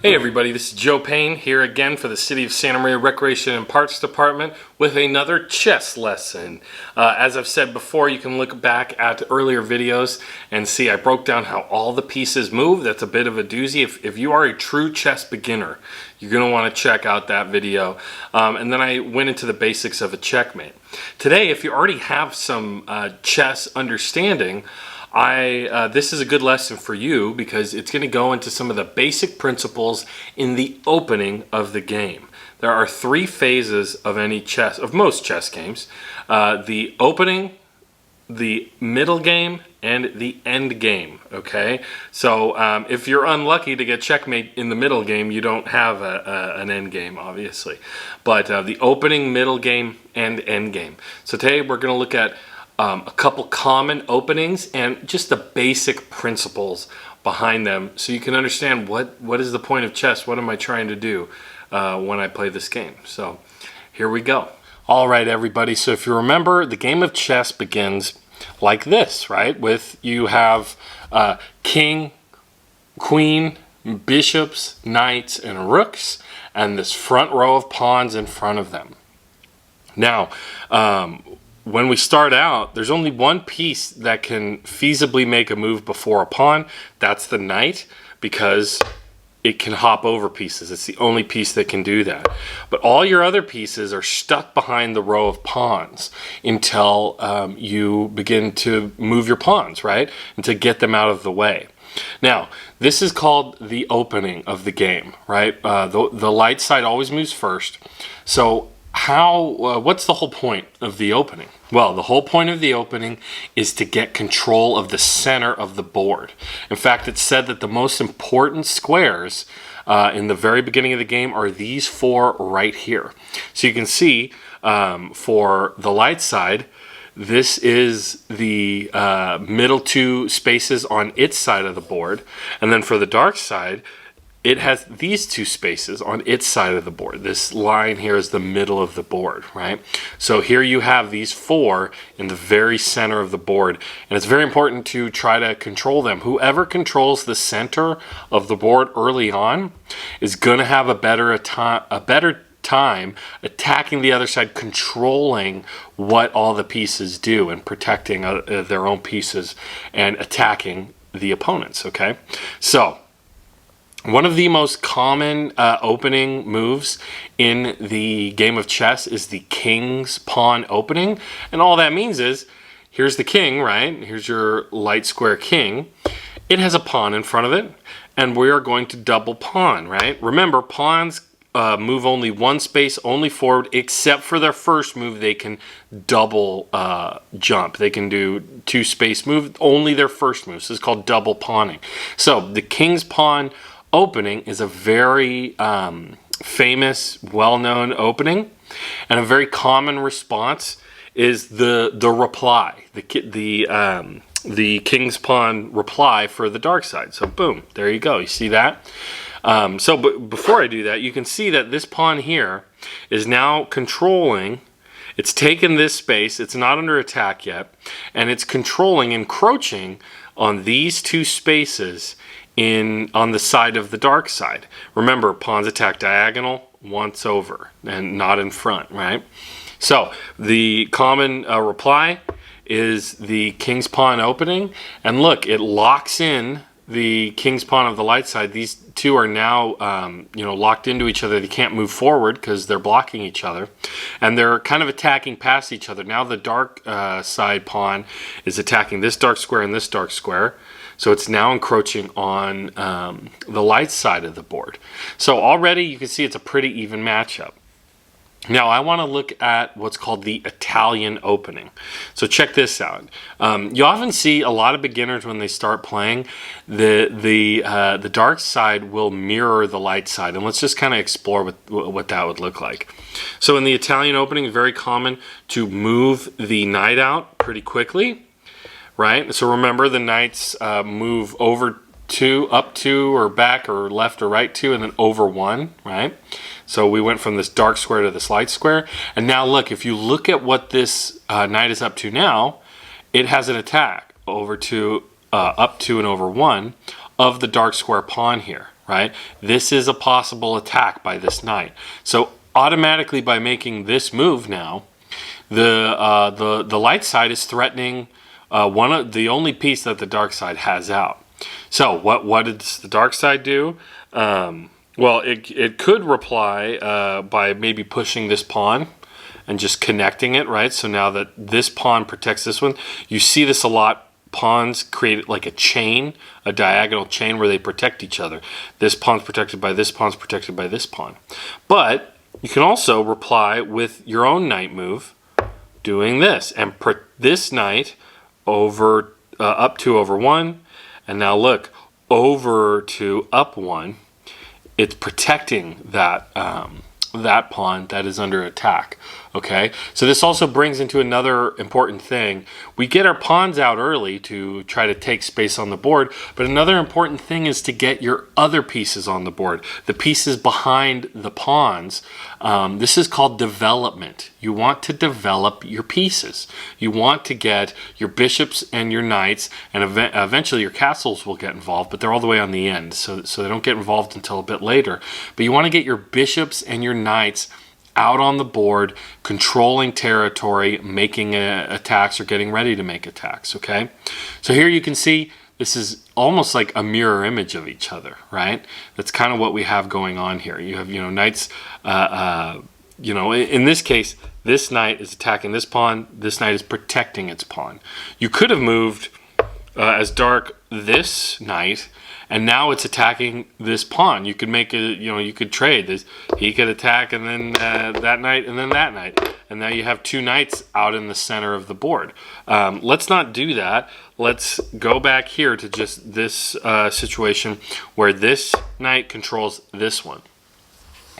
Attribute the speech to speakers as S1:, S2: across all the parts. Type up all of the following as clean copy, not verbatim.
S1: Hey everybody, this is Joe Payne here again for the City of Santa Maria Recreation and Parks Department with another chess lesson. As I've said before, you can look back at earlier videos and see I broke down how all the pieces move. That's a bit of a doozy. If you are a true chess beginner, you're going to want to check out that video. And then I went into the basics of a checkmate. Today, if you already have some chess understanding, this is a good lesson for you because it's going to go into some of the basic principles in the opening of the game. There are three phases of most chess games: the opening, the middle game, and the end game. Okay, so if you're unlucky to get checkmate in the middle game, you don't have an end game, obviously. But the opening, middle game, and end game. So today we're going to look at a couple common openings and just the basic principles behind them so you can understand what is the point of chess, what am I trying to do when I play this game. So here we go. All right, everybody, so if you remember, the game of chess begins like this, right? You have king, queen, bishops, knights, and rooks, and this front row of pawns in front of them. Now, when we start out, there's only one piece that can feasibly make a move before a pawn. That's the knight, because it can hop over pieces. It's the only piece that can do that. But all your other pieces are stuck behind the row of pawns until you begin to move your pawns, right? And to get them out of the way. Now, this is called the opening of the game, right? The light side always moves first. So what's the whole point of the opening? Well, the whole point of the opening is to get control of the center of the board. In fact, it's said that the most important squares in the very beginning of the game are these four right here. So you can see for the light side, this is the middle two spaces on its side of the board. And then for the dark side, it has these two spaces on its side of the board. This line here is the middle of the board, right? So here you have these four in the very center of the board, and it's very important to try to control them. Whoever controls the center of the board early on is going to have a better time attacking the other side, controlling what all the pieces do and protecting their own pieces and attacking the opponents, okay? So one of the most common opening moves in the game of chess is the king's pawn opening. And all that means is, here's the king, right? Here's your light square king. It has a pawn in front of it, and we are going to double pawn, right? Remember, pawns move only one space, only forward, except for their first move. They can double jump. They can do two space move, only their first move. So it's called double pawning. So the king's pawn opening is a very famous, well-known opening, and a very common response is the reply, the king's pawn reply for the dark side. So boom, there you go. You see that? But before I do that, you can see that this pawn here is now controlling. It's taken this space. It's not under attack yet, and it's controlling, encroaching on these two spaces on the side of the dark side. Remember, pawns attack diagonal once over and not in front, right? So the common reply is the king's pawn opening, and look, it locks in the king's pawn of the light side. These two are now locked into each other. They can't move forward because they're blocking each other, and they're kind of attacking past each other. Now the dark side pawn is attacking this dark square and this dark square. So it's now encroaching on the light side of the board. So already you can see it's a pretty even matchup. Now I want to look at what's called the Italian opening. So check this out. You often see a lot of beginners when they start playing, the dark side will mirror the light side. And let's just kind of explore what that would look like. So in the Italian opening, it's very common to move the knight out pretty quickly. Right? So remember, the knights move over two, up two, or back, or left or right two, and then over one, right? So we went from this dark square to this light square. And now look, if you look at what this knight is up to now, it has an attack over to, up to and over one of the dark square pawn here, right? This is a possible attack by this knight. So automatically by making this move now, the light side is threatening the only piece that the dark side has out. So what does the dark side do? Well, it could reply by maybe pushing this pawn and just connecting it, right? So now that this pawn protects this one, you see this a lot. Pawns create like a chain, a diagonal chain where they protect each other. This pawn's protected by this pawn's protected by this pawn. But you can also reply with your own knight move, doing this, and this knight over up 2 over 1, and now look, over to up 1. It's protecting that that pawn that is under attack. Okay, so this also brings into another important thing. We get our pawns out early to try to take space on the board, but another important thing is to get your other pieces on the board, the pieces behind the pawns. This is called development. You want to develop your pieces. You want to get your bishops and your knights, and eventually your castles will get involved, but they're all the way on the end, so they don't get involved until a bit later. But you want to get your bishops and your knights out on the board, controlling territory, making attacks or getting ready to make attacks, okay? So here you can see this is almost like a mirror image of each other, right? That's kind of what we have going on here. You have, knights, in this case, this knight is attacking this pawn, this knight is protecting its pawn. You could have moved as dark this knight, and now it's attacking this pawn. You could make you could trade this. He could attack, and then that knight, and then that knight, and now you have 2 knights out in the center of the board. Let's not do that. Let's go back here to just this situation where this knight controls this one.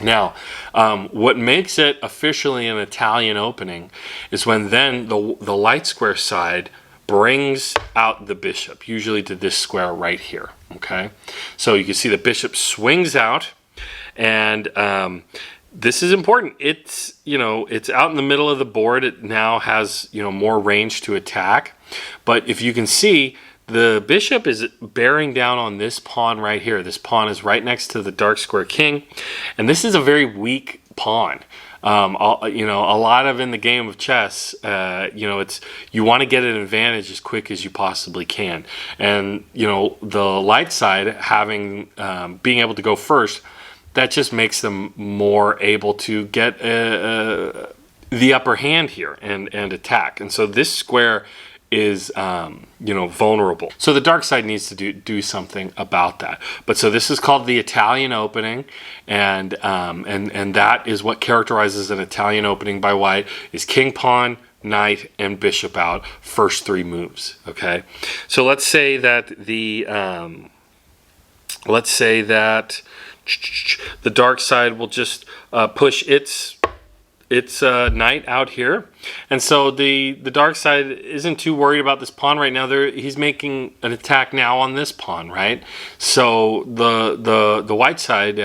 S1: Now, what makes it officially an Italian opening is when then the light square side brings out the bishop, usually to this square right here, okay? So you can see the bishop swings out, and this is important. It's, it's out in the middle of the board. It now has, more range to attack. But if you can see, the bishop is bearing down on this pawn right here. This pawn is right next to the dark square king, and this is a very weak pawn. A lot of in the game of chess, it's you want to get an advantage as quick as you possibly can, and the light side having being able to go first, that just makes them more able to get the upper hand here and attack. And so this square is vulnerable. So the dark side needs to do something about that. But so this is called the Italian opening, and that is what characterizes an Italian opening by white is king, pawn, knight, and bishop out, first 3 moves. Okay, so let's say that the dark side will just push its knight out here, and so the dark side isn't too worried about this pawn right now. He's making an attack now on this pawn, right? So the white side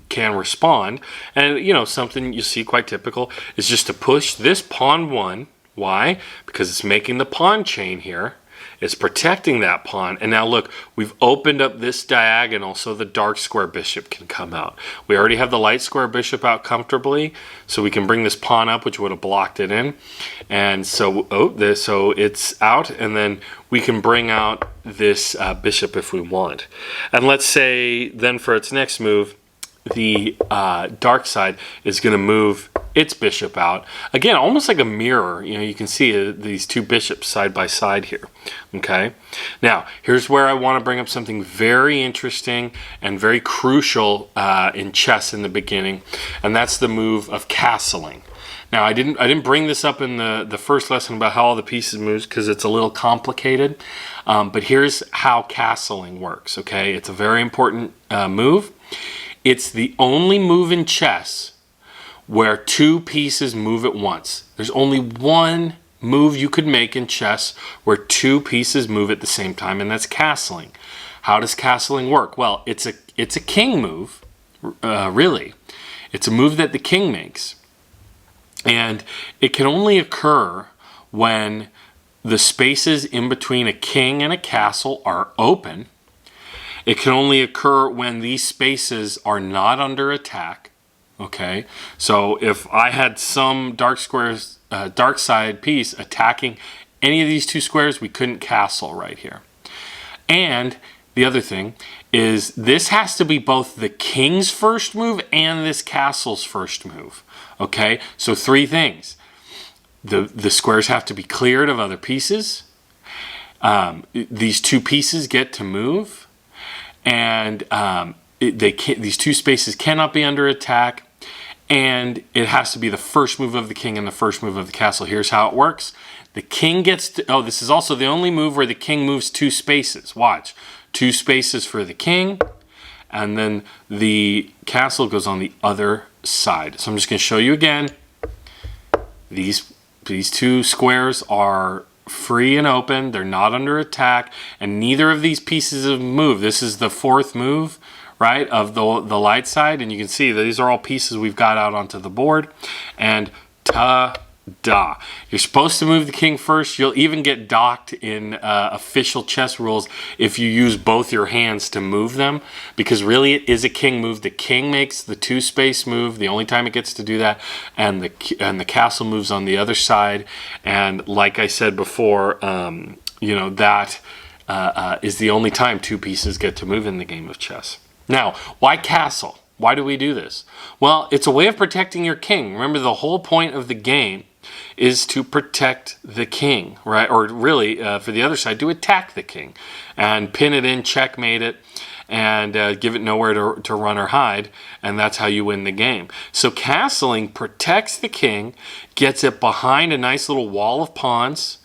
S1: can respond, and something you see quite typical is just to push this pawn 1. Why? Because it's making the pawn chain here. It's protecting that pawn, and now look, we've opened up this diagonal so the dark square bishop can come out. We already have the light square bishop out comfortably, so we can bring this pawn up, which would have blocked it in. And so, so it's out, and then we can bring out this bishop if we want. And let's say then for its next move, the dark side is going to move its bishop out. Again, almost like a mirror. You can see these 2 bishops side by side here. Okay. Now, here's where I want to bring up something very interesting and very crucial in chess in the beginning, and that's the move of castling. Now, I didn't bring this up in the first lesson about how all the pieces moves because it's a little complicated. But here's how castling works. Okay, it's a very important move. It's the only move in chess where 2 pieces move at once. There's only one move you could make in chess where 2 pieces move at the same time, and that's castling. How does castling work? Well, it's a king move, really. It's a move that the king makes, and it can only occur when the spaces in between a king and a castle are open, It can only occur when these spaces are not under attack. Okay, so if I had some dark side piece attacking any of these two squares, we couldn't castle right here. And the other thing is this has to be both the king's first move and this castle's first move. Okay, so three things. The squares have to be cleared of other pieces. These two pieces get to move, and these two spaces cannot be under attack, and it has to be the first move of the king and the first move of the castle. Here's how it works. The king gets to, oh, this is also the only move where the king moves two spaces. Watch. Two spaces for the king, and then the castle goes on the other side. So I'm just going to show you again. These two squares are free and open. They're not under attack, and neither of these pieces have moved. This is the fourth move, right, of the light side, and you can see that these are all pieces we've got out onto the board. And ta-da! You're supposed to move the king first. You'll even get docked in official chess rules if you use both your hands to move them, because really it is a king move. The king makes the two space move, the only time it gets to do that, and the castle moves on the other side. And like I said before, you know, that is the only time two pieces get to move in the game of chess. Now, why castle? Why do we do this? Well, it's a way of protecting your king. Remember, the whole point of the game is to protect the king, right? Or really, for the other side, to attack the king and pin it in, checkmate it, and give it nowhere to run or hide, and that's how you win the game. So castling protects the king, gets it behind a nice little wall of pawns.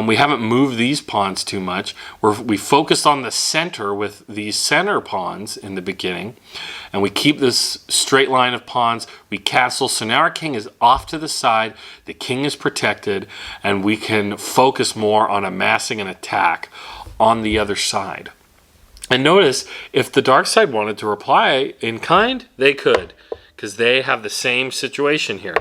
S1: We haven't moved these pawns too much. We focused on the center with these center pawns in the beginning, and we keep this straight line of pawns. We castle, so now our king is off to the side, the king is protected, and we can focus more on amassing an attack on the other side. And notice, if the dark side wanted to reply in kind, they could, because they have the same situation here.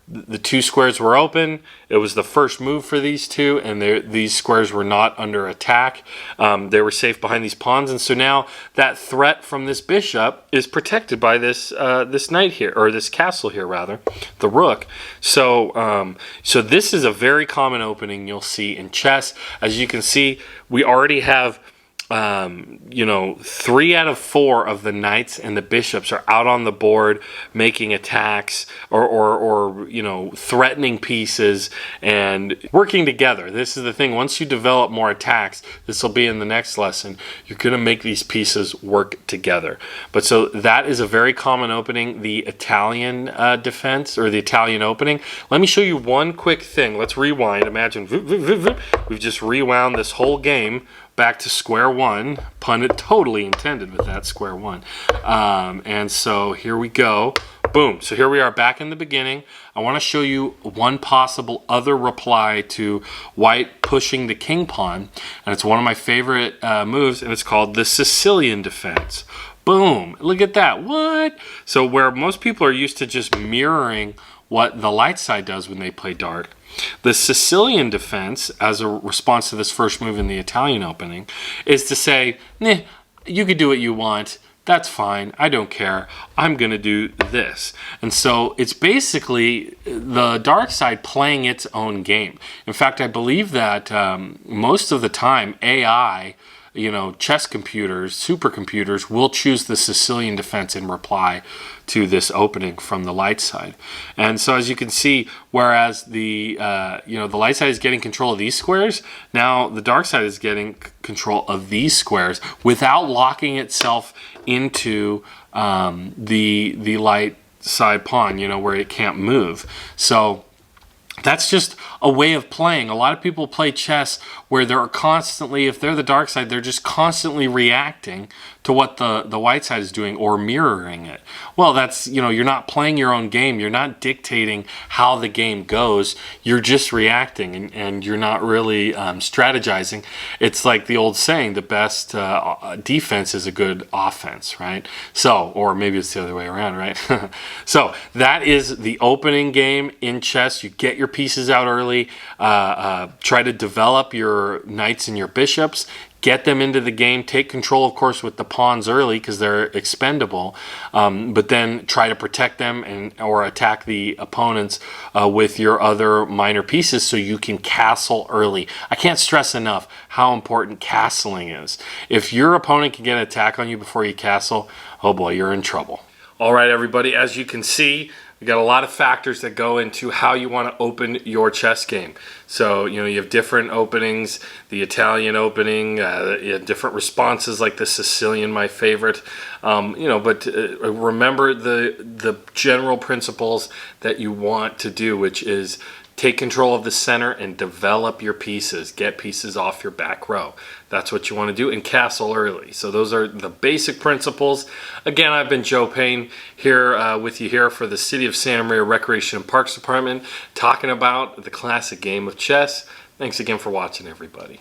S1: The two squares were open. It was the first move for these two, and these squares were not under attack. They were safe behind these pawns, and so now that threat from this bishop is protected by this this knight here, or this castle here rather, the rook. So so this is a very common opening you'll see in chess. As you can see, we already have you know, 3 out of 4 of the knights and the bishops are out on the board making attacks or you know, threatening pieces and working together. This is the thing. Once you develop more attacks, this will be in the next lesson, you're going to make these pieces work together. But so that is a very common opening, the Italian defense, or the Italian opening. Let me show you one quick thing. Let's rewind. Imagine we've just rewound this whole game back to square one. Pun totally intended with that, square one. And so here we go. Boom. So here we are back in the beginning. I want to show you one possible other reply to white pushing the king pawn. And it's one of my favorite moves, and it's called the Sicilian defense. Boom. Look at that. What? So where most people are used to just mirroring what the light side does when they play dark, the Sicilian defense, as a response to this first move in the Italian opening, is to say, nah, you could do what you want. That's fine. I don't care. I'm going to do this. And so it's basically the dark side playing its own game. In fact, I believe that most of the time AI, you know, chess computers, supercomputers, will choose the Sicilian defense in reply to this opening from the light side. And so as you can see, whereas the you know, the light side is getting control of these squares, now the dark side is getting control of these squares without locking itself into the light side pawn, you know, where it can't move. So that's just a way of playing. A lot of people play chess where they're constantly, if they're the dark side, they're just constantly reacting to what the white side is doing or mirroring it. Well, that's, you know, you're not playing your own game. You're not dictating how the game goes. You're just reacting, and you're not really strategizing. It's like the old saying, the best defense is a good offense, right? So, or maybe it's the other way around, right? So that is the opening game in chess. You get your your pieces out early. Try to develop your knights and your bishops. Get them into the game. Take control, of course, with the pawns early because they're expendable. But then try to protect them or attack the opponents with your other minor pieces so you can castle early. I can't stress enough how important castling is. If your opponent can get an attack on you before you castle, oh boy, you're in trouble. All right, everybody, as you can see, we got a lot of factors that go into how you want to open your chess game. So, you have different openings, the Italian opening, you have different responses like the Sicilian, my favorite. But remember the general principles that you want to do, which is take control of the center and develop your pieces. Get pieces off your back row. That's what you want to do, and castle early. So those are the basic principles. Again, I've been Joe Payne here with you here for the City of Santa Maria Recreation and Parks Department, talking about the classic game of chess. Thanks again for watching, everybody.